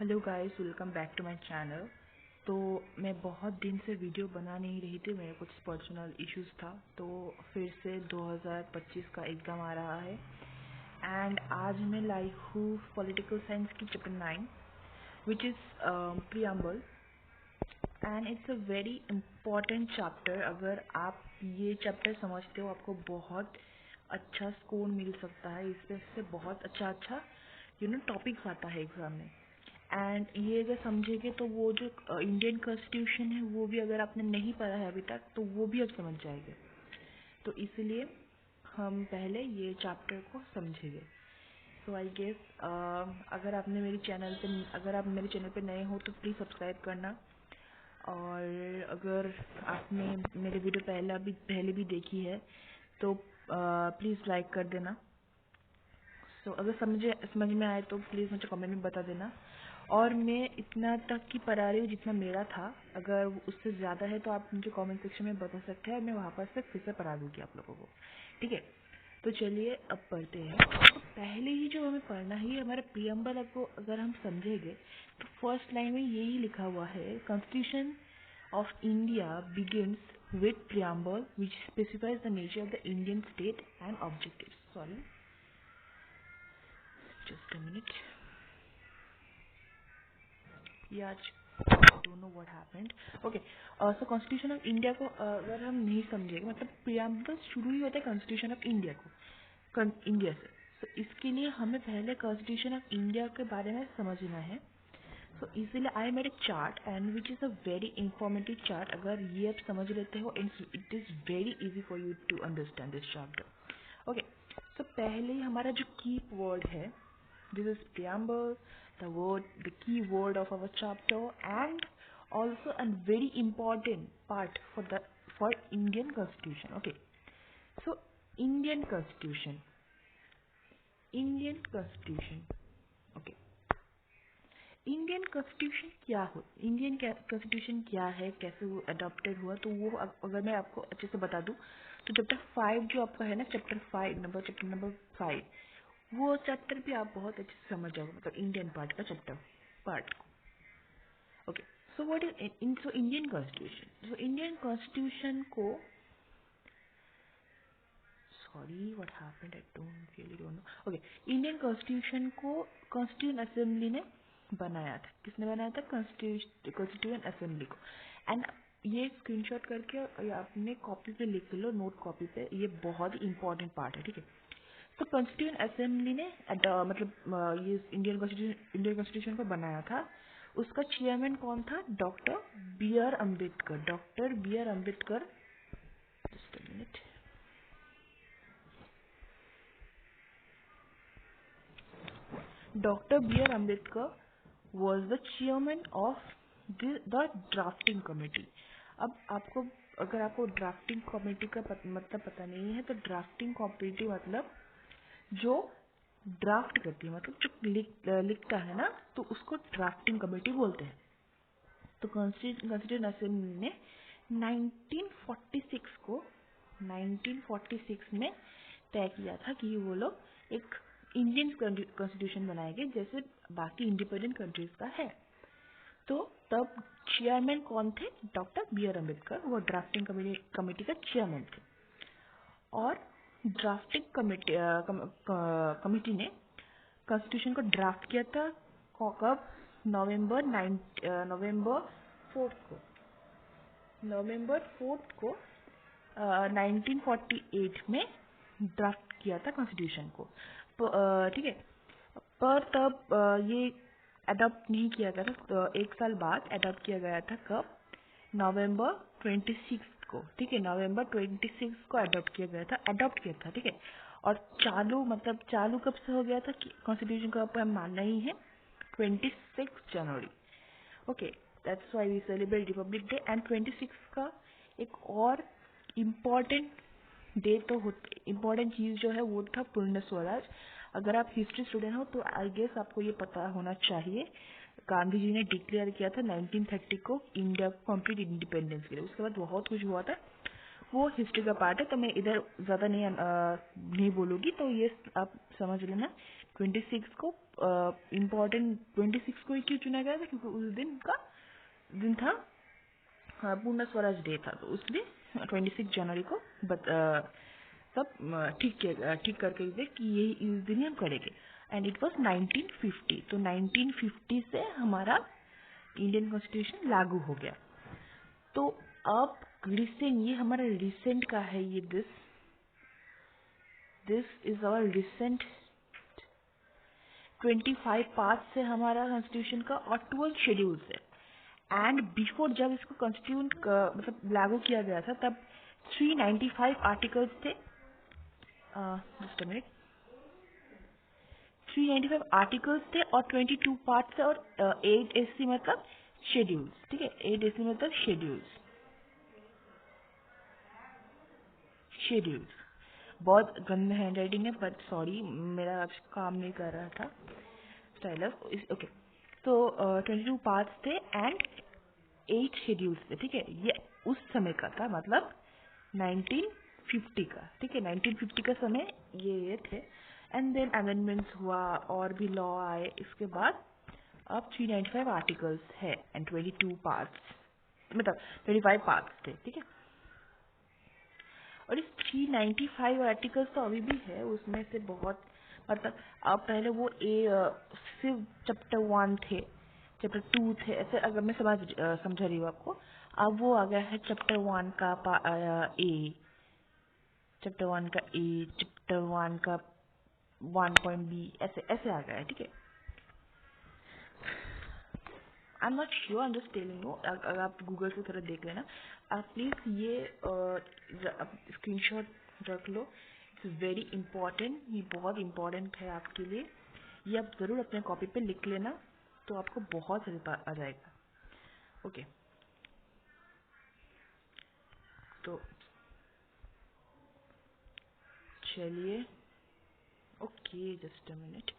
Hello guys, welcome back to my channel. तो मैं बहुत दिन से वीडियो बना नहीं रही थी, मेरे कुछ पर्सनल इश्यूज था। तो फिर से 2025 का एग्ज़ाम आ रहा है एंड आज मैं लाई हूँ पॉलिटिकल साइंस की chapter 9 which is preamble and it's a very important chapter. अगर आप ये चैप्टर समझते हो आपको बहुत अच्छा स्कोर मिल सकता है। इससे बहुत अच्छा टॉपिक्स आता है एग्ज़ाम में। एंड ये अगर समझेंगे तो वो जो इंडियन कॉन्स्टिट्यूशन है वो भी अगर आपने नहीं पढ़ा है अभी तक तो वो भी आप समझ जाएंगे। तो इसलिए हम पहले ये चैप्टर को समझेंगे। सो आई गेस अगर आप मेरे चैनल पे नए हो तो प्लीज़ सब्सक्राइब करना। और अगर आपने मेरे वीडियो पहले भी देखी है तो प्लीज़ लाइक कर देना। अगर समझ में आए तो प्लीज़ मुझे कमेंट में बता देना। और मैं इतना तक की पढ़ा रही हूँ जितना मेरा था। अगर उससे ज़्यादा है तो आप मुझे कमेंट सेक्शन में बता सकते हैं और मैं वहाँ पर से फिर से पढ़ा दूँगी आप लोगों को। ठीक है, तो चलिए अब पढ़ते हैं। तो पहले ही जो हमें पढ़ना है हमारा प्रीएम्बल। आपको अगर हम समझेंगे तो फर्स्ट लाइन में यही लिखा हुआ है, constitution of India begins with preamble which specifies the nature of the Indian state and objectives. Sorry, just a minute. Yeah, I don't know what happened. Okay, so constitution of India को अगर हम नहीं समझेंगे, मतलब preamble शुरू ही होता है constitution of India India से। तो इसके लिए हमें पहले कॉन्स्टिट्यूशन ऑफ इंडिया के बारे में समझना है। सो इसीलिए I made a chart and which is a very informative chart. अगर ये आप समझ लेते हो it is very easy for you to understand this chapter. Okay, so पहले ही हमारा जो की वर्ड है, this is preamble, the key word of our chapter, and also a very important part for Indian Constitution. Okay, so Indian Constitution. Okay, Indian constitution क्या हो, Indian constitution क्या है, कैसे वो अडॉप्टेड हुआ, तो वो अगर मैं आपको अच्छे से बता दूं तो चैप्टर 5 जो आपका है ना, चैप्टर नंबर 5, वो चैप्टर भी आप बहुत अच्छे से समझ जाओगे, मतलब इंडियन पार्ट का part. Okay, so what is Indian constitution. So Indian constitution को, sorry what happened, I don't know. Okay, Indian constitution को कॉन्स्टिट्यूएंट असेंबली ने बनाया था। किसने बनाया था? कॉन्स्टिट्यूएंट असेंबली को। एंड ये स्क्रीनशॉट करके या अपने कॉपी पे लिख लो, नोट कॉपी पे, ये बहुत ही इंपॉर्टेंट पार्ट है। ठीक है, तो कॉन्स्टिट्यूएंट असेंबली ने ये इंडियन कॉन्स्टिट्यूशन को बनाया था। उसका चेयरमैन कौन था? Doctor B R Ambedkar. Just a minute. Dr. B.R. Ambedkar was the chairman of the drafting committee. अब आपको, अगर आपको ड्राफ्टिंग कमेटी का मतलब पता नहीं है तो ड्राफ्टिंग कमेटी मतलब जो ड्राफ्ट करती है, मतलब जो लिखता है ना, तो उसको ड्राफ्टिंग कमेटी बोलते हैं। तो कॉन्स्टिट्यूएंट असेंबली ने 1946 में तय किया था कि वो लोग एक इंडियन कॉन्स्टिट्यूशन बनाएंगे जैसे बाकी इंडिपेंडेंट कंट्रीज का है। तो तब चेयरमैन कौन थे? डॉक्टर बी आर अम्बेडकर, वो ड्राफ्टिंग कमेटी का चेयरमैन थे। और ड्राफ्टिंग कमेटी ने कॉन्स्टिट्यूशन को ड्राफ्ट किया था कब? नवंबर 4 को 1948 में ड्राफ्ट किया था कॉन्स्टिट्यूशन को। ठीक है, पर तब ये अडॉप्ट नहीं किया गया था। तो एक साल बाद अडॉप्ट किया गया था कब? नवंबर 26 को। ठीक है, नवंबर 26 को अडॉप्ट किया था। ठीक है, और चालू कब से हो गया था कि कॉन्स्टिट्यूशन को अब हम मानना ही है 26 जनवरी। Okay, that's why we celebrate republic day. And 26 का एक और इम्पॉर्टेंट चीज़ जो है वो था पूर्ण स्वराज। अगर आप हिस्ट्री स्टूडेंट हो तो आई गेस आपको ये पता होना चाहिए। गांधी जी ने डिक्लेयर किया था 1930 को इंडिया कंप्लीट इंडिपेंडेंस के लिए। उसके बाद बहुत कुछ हुआ था, वो हिस्ट्री का पार्ट है, तो मैं इधर ज़्यादा नहीं बोलूँगी। तो ये आप समझ लेना 26 को इम्पोर्टेंट 26 को ही क्यों चुना गया था, क्योंकि उस दिन था पूर्ण स्वराज डे था, तो उसलिए 26 जनवरी को सब ठीक करके दे कि ये इस दिन ही हम करेंगे। एंड इट वाज 1950, तो 1950 से हमारा इंडियन कॉन्स्टिट्यूशन लागू हो गया। तो अब रिसेंट, ये हमारा रिसेंट का है, ये this is our recent 25 part से हमारा कॉन्स्टिट्यूशन का और 12 शेड्यूल से। एंड बिफोर जब इसको कॉन्स्टिट्यूशन मतलब लागू किया गया था तब 395 आर्टिकल्स थे, जस्ट अ मिनट, 395 आर्टिकल्स थे और 22 पार्ट्स थे और 8 एसी मतलब शेड्यूल्स, ठीक है, 8 एसी मतलब शेड्यूल्स। बहुत गंदा हैंड राइटिंग है, बट सॉरी, मेरा आज काम नहीं कर रहा था स्टाइलस। ओके, तो 22 पार्ट्स थे एंड 8 शेड्यूल्स थे, ठीक है। ये उस समय का था, मतलब 1950 का, ठीक है, 1950 का समय ये थे। एंड देन अमेंडमेंट्स हुआ और भी लॉ आए, इसके बाद अब 395 आर्टिकल्स है एंड 22 पार्ट्स, मतलब 25 पार्ट्स थे, ठीक है। और इस 395 आर्टिकल्स तो अभी भी है, उसमें से बहुत, मतलब अब पहले वो सिर्फ चैप्टर 1 थे, चैप्टर 2 थे, ऐसे अगर मैं समझा रही हूँ आपको। अब वो आ गया है चैप्टर 1 का ए, चैप्टर 1 का ए, चैप्टर 1 का 1.b, ऐसे ऐसे आ गया है, ठीक है। I am not sure, I am just telling you, अगर आप गूगल से थोड़ा देख लेना। आप प्लीज ये स्क्रीनशॉट रख लो, इट्स वेरी इंपॉर्टेंट, ये बहुत इंपॉर्टेंट है आपके लिए। ये आप जरूर अपने कॉपी पे लिख लेना, तो आपको बहुत हेल्प आ जाएगा। ओके, तो चलिए, ओके जस्ट अ मिनट,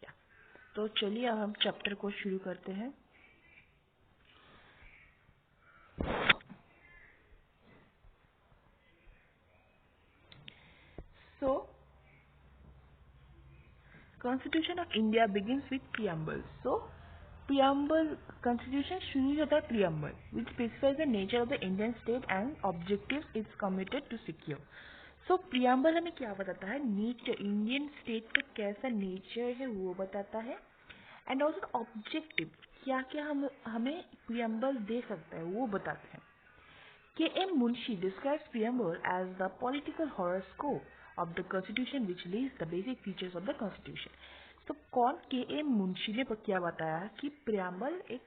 या तो चलिए अब हम चैप्टर को शुरू करते हैं। सो Constitution of India begins with preamble. So, preamble, constitution शुरू होता है preamble, which specifies the nature of the Indian state and objectives it's committed to secure. So, preamble हमें क्या बताता है? नेचर, इंडियन स्टेट का कैसा नेचर है वो बताता है, एंड ऑल्सो ऑब्जेक्टिव, क्या क्या हमें preamble दे सकता है वो बताते हैं। K.M. Munshi describes preamble as the political horoscope of the constitution which lays the basic features of the constitution. तो कौन K.M. मुंशी ने क्या बताया कि preamble एक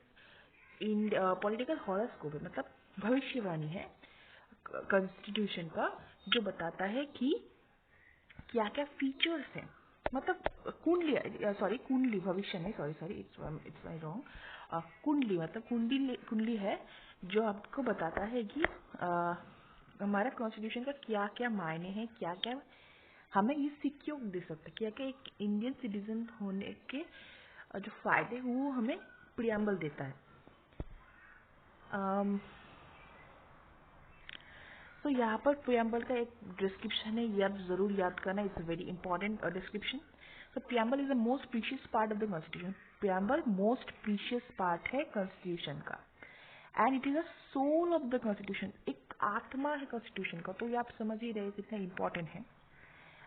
पॉलिटिकल हॉरोस्कोप है, मतलब भविष्यवाणी है कॉन्स्टिट्यूशन का, जो बताता है कि क्या क्या फीचर्स हैं, मतलब कुंडली भविष्य नहीं, सॉरी इट्स माय रॉन्ग। कुंडली मतलब कुंडली है जो आपको बताता है कि हमारा कॉन्स्टिट्यूशन का क्या क्या मायने हैं, क्या क्या हमें ये सिक्योर दे सकता है, क्या क्या एक इंडियन सिटीजन होने के जो फायदे वो हमें प्रियम्बल देता है। तो यहाँ पर प्रियम्बल का एक डिस्क्रिप्शन है, ये आप जरूर याद करना, it's a very important description. So preamble is the most precious part of the constitution. Preamble most precious part है constitution का, and it is the soul of the constitution. एक आत्मा है constitution का, तो ये आप समझ ही रहे कितना important है।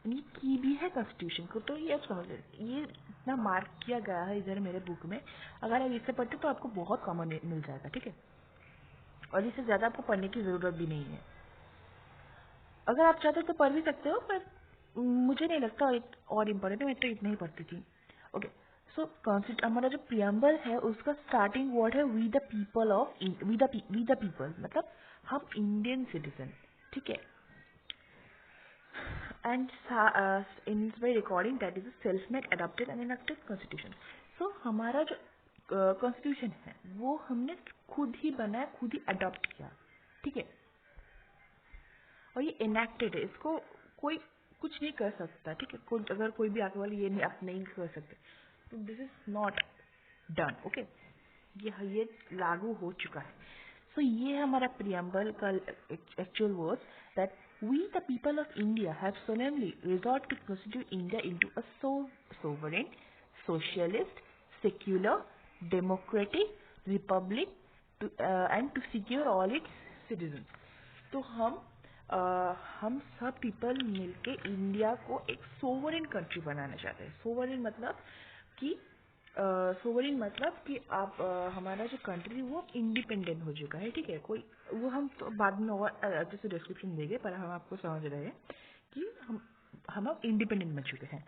ये की भी है constitution को, तो ये आप समझ रहे, ये इतना मार्क किया गया है इधर मेरे बुक में। अगर आप इससे पढ़ते तो आपको बहुत कॉमन मिल जाएगा, ठीक है, और इससे ज़्यादा आपको पढ़ने की ज़रूरत भी नहीं है। अगर आप चाहते हो तो पढ़ भी सकते हो, पर मुझे नहीं लगता और इम्पोर्टेंट है, मैं तो इतना ही पढ़ती थी। ओके, सो हमारा जो प्रियम्बल है उसका स्टार्टिंग वर्ड है we the people of, we the people मतलब हम इंडियन सिटीजन, ठीक है। And in by recording that is a self made adopted and enacted constitution. So हमारा जो कॉन्स्टिट्यूशन है वो हमने खुद ही बनाया, खुद ही अडॉप्ट किया, ठीक है, और ये इनएक्टेड है, इसको कोई कुछ नहीं कर सकता, ठीक है। अगर कोई भी आगे वाले ये नहीं, आप नहीं कर सकते, तो this is not done, okay, ये लागू हो चुका है। सो ये हमारा प्रियम्बल का actual word, that we the people of India have solemnly resolve to constitute India into a sovereign socialist, secular, democratic, republic, and to secure all its citizens. तो हम सब पीपल मिलके इंडिया को एक सोवरेन कंट्री बनाना चाहते हैं। Sovereign मतलब कि आप हमारा जो कंट्री वो इंडिपेंडेंट हो चुका है, ठीक है। कोई वो हम तो बाद में और अच्छे से डिस्क्रिप्शन देंगे, पर हम आपको समझ रहे हैं कि हम अब इंडिपेंडेंट बन चुके हैं।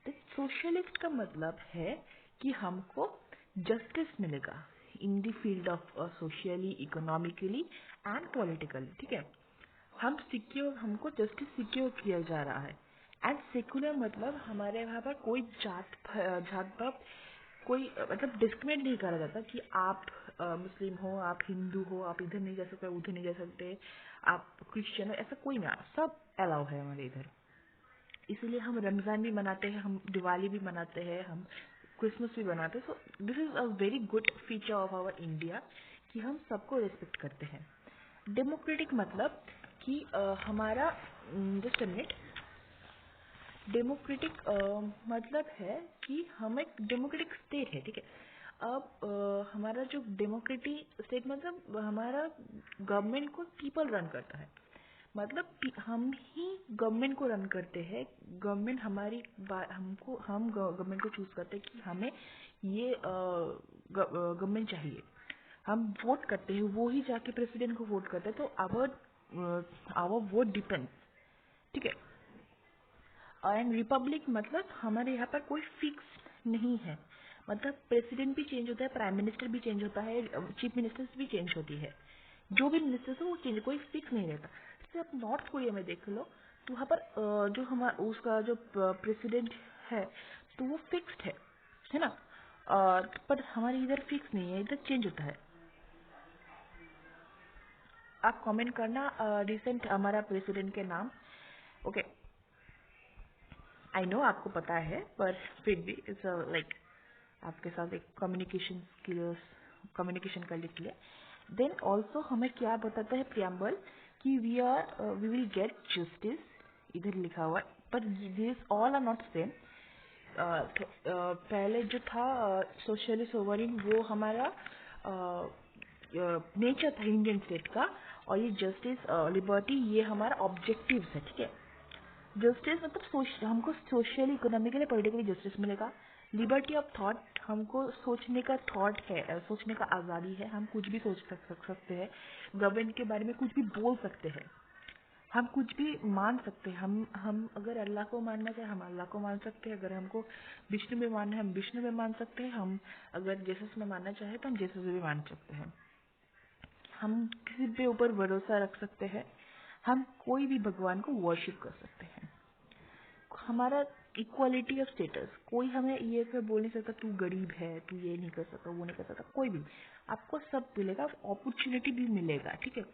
तो सोशलिस्ट का मतलब है कि हमको जस्टिस मिलेगा in the field of socially, economically and politically, ठीक है। हमको जस्टिस सिक्योर किया जा रहा है। एंड सेकुलर मतलब हमारे यहाँ पर कोई जात पात कोई मतलब डिस्क्रिमिनेट नहीं करा जाता कि आप मुस्लिम हो, आप हिंदू हो, आप इधर नहीं जा सकते, उधर नहीं जा सकते, आप क्रिश्चियन हो, ऐसा कोई ना, सब अलाउ है हमारे इधर। इसीलिए हम रमज़ान भी मनाते हैं, हम दिवाली भी मनाते हैं, हम क्रिसमस भी मनाते हैं। So this is a very good feature of our India कि हम सबको रिस्पेक्ट करते हैं। डेमोक्रेटिक मतलब कि हमारा जस्ट अ मिनट, डेमोक्रेटिक मतलब है कि हम एक डेमोक्रेटिक स्टेट है, ठीक है। अब हमारा जो डेमोक्रेटिक स्टेट मतलब हमारा गवर्नमेंट को पीपल रन करता है, मतलब हम ही गवर्नमेंट को रन करते हैं। गवर्नमेंट हम गवर्नमेंट को चूज करते हैं कि हमें ये गवर्नमेंट चाहिए। हम वोट करते हैं, वो ही जाके प्रेसिडेंट को वोट करते हैं, तो आवर वोट डिपेंड, ठीक है। एंड रिपब्लिक मतलब हमारे यहाँ पर कोई फिक्स नहीं है, मतलब प्रेसिडेंट भी चेंज होता है, प्राइम मिनिस्टर भी चेंज होता है, चीफ मिनिस्टर्स भी चेंज होती है, जो भी मिनिस्टर्स हो वो चेंज, कोई फिक्स नहीं रहता। जैसे आप नॉर्थ कोरिया में देख लो, तो वहाँ पर जो हमारा उसका जो प्रेसिडेंट है तो वो फिक्स्ड है ना। पर हमारे इधर फिक्स नहीं है, इधर चेंज होता है। आप कमेंट करना रिसेंट हमारा प्रेसिडेंट के नाम। ओके, आई नो आपको पता है, पर फिर भी इट्स लाइक आपके साथ एक कम्युनिकेशन करने के लिए। देन ऑल्सो हमें क्या बताता है प्रियम्बल कि वी विल गेट जस्टिस, इधर लिखा हुआ है, पर this all are not same. पहले जो था सोशली सोवरिन, वो हमारा नेचर था इंडियन स्टेट का, और ये जस्टिस लिबर्टी ये हमारा ऑब्जेक्टिव्स है, ठीक है। जस्टिस मतलब हमको सोशली, इकोनॉमिकली, पॉलिटिकली जस्टिस मिलेगा। लिबर्टी ऑफ थॉट, हमको सोचने का थॉट है, सोचने का आज़ादी है, हम कुछ भी सोच सकते हैं, गवर्नमेंट के बारे में कुछ भी बोल सकते हैं, हम कुछ भी मान सकते हैं। हम अगर अल्लाह को मानना चाहे हम अल्लाह को मान सकते हैं, अगर हमको विष्णु में मानना है हम विष्णु में मान सकते हैं, हम अगर जेसस में मानना चाहे तो हम जेसस में भी मान सकते हैं, हम किसी पे ऊपर भरोसा रख सकते हैं, हम कोई भी भगवान को वर्शिप कर सकते हैं। हमारा इक्वालिटी ऑफ स्टेटस, कोई हमें ये कर बोल नहीं सकता तू गरीब है, तू ये नहीं कर सकता, वो नहीं कर सकता, कोई भी, आपको सब मिलेगा, अपॉर्चुनिटी भी मिलेगा, ठीक है।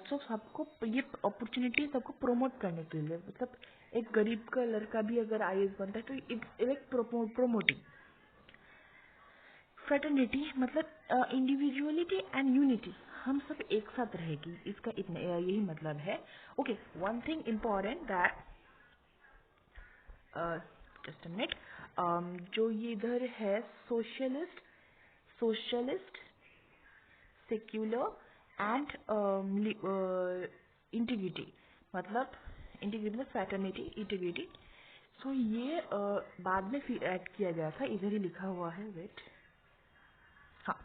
सो सबको ये अपॉर्चुनिटी सबको प्रमोट करने के लिए, मतलब एक गरीब का लड़का भी अगर आईएएस बनता है तो इट्स लाइक प्रमोटिंग। फ्रेटर्निटी मतलब इंडिविजुअलिटी एंड यूनिटी, हम सब एक साथ रहेगी, इसका इतना यही मतलब है। Okay, one thing important that just a minute, जो ये इधर है सोशलिस्ट, सेक्युलर एंड इंटीग्रिटी, मतलब इंटीग्रिटी मतलब फ्रेटर्निटी, इंटीग्रिटी। सो ये बाद में फिर ऐड किया गया था, इधर ही लिखा हुआ है, वेट, हाँ।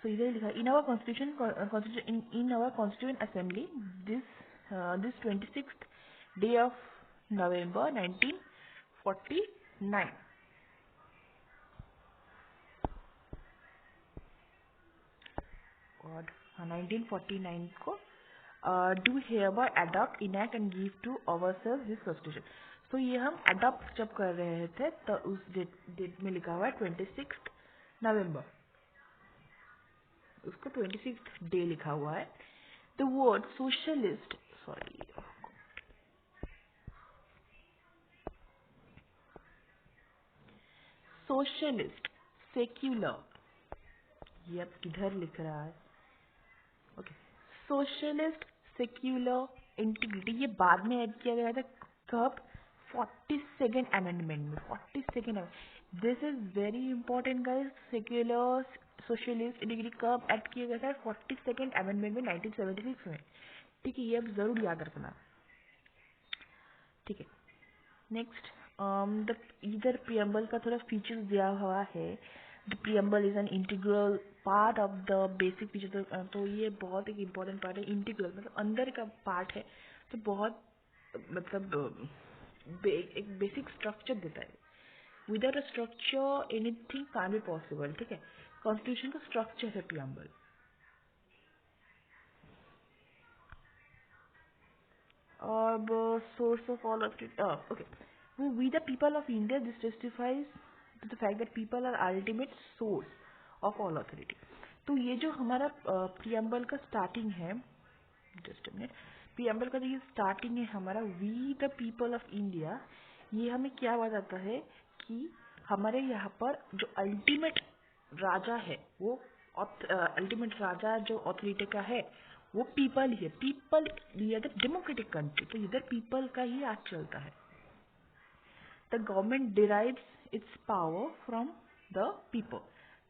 सो इधर ही लिखा है, in our constitution in our constituent assembly this 26th day of November 1949, god, हाँ 1949 को do hereby adopt, enact and give to ourselves this constitution। तो ये हम अडॉप्ट जब कर रहे थे तो उस डेट में लिखा हुआ है 26 नवंबर, उसको 26th डे लिखा हुआ है। The word socialist, sorry, socialist, secular, ये अब किधर लिख रहा है, ओके, सोशलिस्ट, सेक्युलर, इंटीग्रिटी, ये बाद में ऐड किया गया था, कब, 42nd अमेंडमेंट में, 42nd, this is very important guys. Secular socialist degree कब एक्ट किया गया था? 42nd अमेंडमेंट में 1976 में। ठीक है, ये अब जरूर याद रखना। ठीक है, नेक्स्ट द इधर प्रियम्बल का थोड़ा फीचर्स दिया हुआ है। The preamble is an integral part of the basic feature. तो ये बहुत एक इम्पोर्टेंट पार्ट है। इंटीग्रल मतलब अंदर का पार्ट है, तो बहुत मतलब एक बेसिक स्ट्रक्चर देता है। Without a structure anything can be possible. ठीक है, कॉन्स्टिट्यूशन का स्ट्रक्चर है प्रियम्बल। अब source of all of it. Okay. We the people of India, this testifies to the fact that people are ultimate source of all authority. तो ये जो हमारा preamble का स्टार्टिंग है, जस्ट मिनट, प्रियम्बल का जो ये स्टार्टिंग है हमारा we the people of India, ये हमें क्या बताता है कि हमारे यहाँ पर जो अल्टीमेट राजा है वो अल्टीमेट राजा जो ऑथोरिटी का है वो पीपल ही है। पीपल ये डेमोक्रेटिक कंट्री, तो इधर पीपल का ही राज चलता है। The government derives it's power from the people.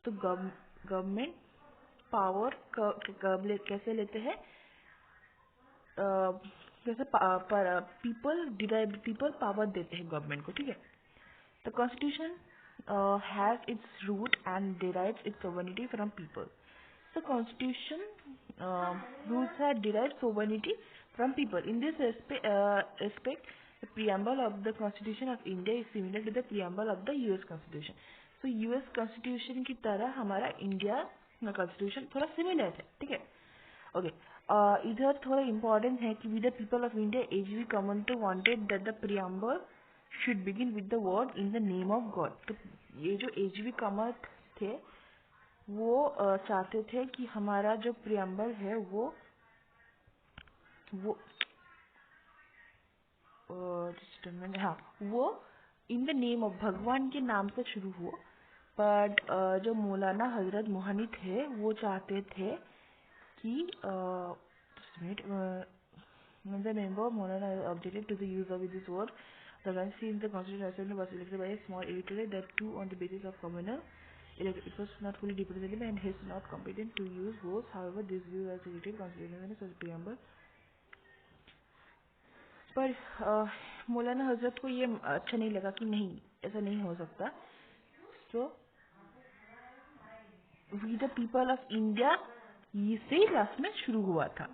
तो गवर्नमेंट पावर कैसे लेते हैं? जैसे पीपल पावर देते हैं गवर्नमेंट को। ठीक है, the constitution has its root and derives its sovereignty from people. So constitution rules are derived sovereignty from people. In this aspect, the preamble of the Constitution of India is similar to the preamble of the US Constitution. So US Constitution की तरह हमारा India Constitution थोड़ा similar है। ठीक है, okay. इधर थोड़ा important है कि with the people of India, AGV Commonwealth wanted that the preamble should begin with the word in the name of God. तो ये जो AGV Commonwealth थे वो चाहते थे कि हमारा जो प्रियम्बल है वो हाँ वो इन द नेम ऑफ भगवान के नाम से शुरू हो। बट जो मौलाना हजरत मोहनी थे वो चाहते थे कि the member Maulana objected to the use of this word. The vacancy in the Constitutional Assembly was elected by a small electorate, that too on the basis of communal. It was not fully representative and hence not competent to use votes. However, this view was rejected constitutionally as preamble. पर मौलाना हजरत को ये अच्छा नहीं लगा कि नहीं ऐसा नहीं हो सकता। So we the people of India ये से लास्ट में शुरू हुआ था।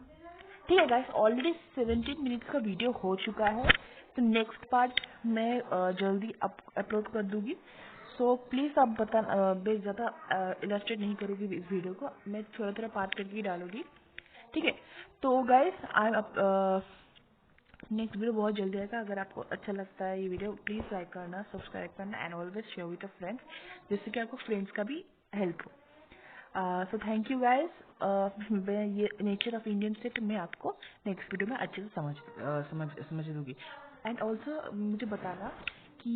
ठीक है गाइस, ऑलरेडी 17 मिनट्स का वीडियो हो चुका है, तो नेक्स्ट पार्ट मैं जल्दी अपलोड कर दूंगी। सो प्लीज़ आप बता, मैं ज़्यादा इलस्ट्रेट नहीं करूँगी इस वीडियो को, मैं थोड़ा थोड़ा पार्ट करके डालूंगी। ठीक है, तो गाइस नेक्स्ट वीडियो बहुत जल्दी आएगा। अगर आपको अच्छा लगता है ये वीडियो, प्लीज़ लाइक करना, सब्सक्राइब करना and always share with friends, जिससे कि आपको फ्रेंड्स का भी हेल्प हो। So thank you guys. मैं ये नेचर ऑफ इंडियन स्टेट मैं आपको नेक्स्ट वीडियो में अच्छे से समझ दूंगी। एंड ऑल्सो मुझे बताना कि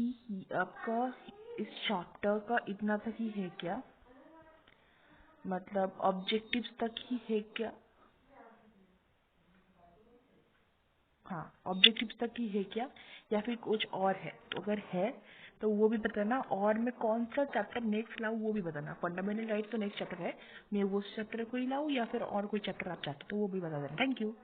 आपका इस चैप्टर का इतना तक ही है क्या, मतलब ऑब्जेक्टिव्स तक ही है क्या? हाँ, ऑब्जेक्टिव्स तक ही है क्या या फिर कुछ और है? तो अगर है तो वो भी बताना, और मैं कौन सा चैप्टर नेक्स्ट लाऊँ वो भी बताना। फंडामेंटल राइट तो नेक्स्ट चैप्टर है, मैं वो चैप्टर को ही लाऊँ या फिर और कोई चैप्टर आप चाहते तो वो भी बता देना। Thank you.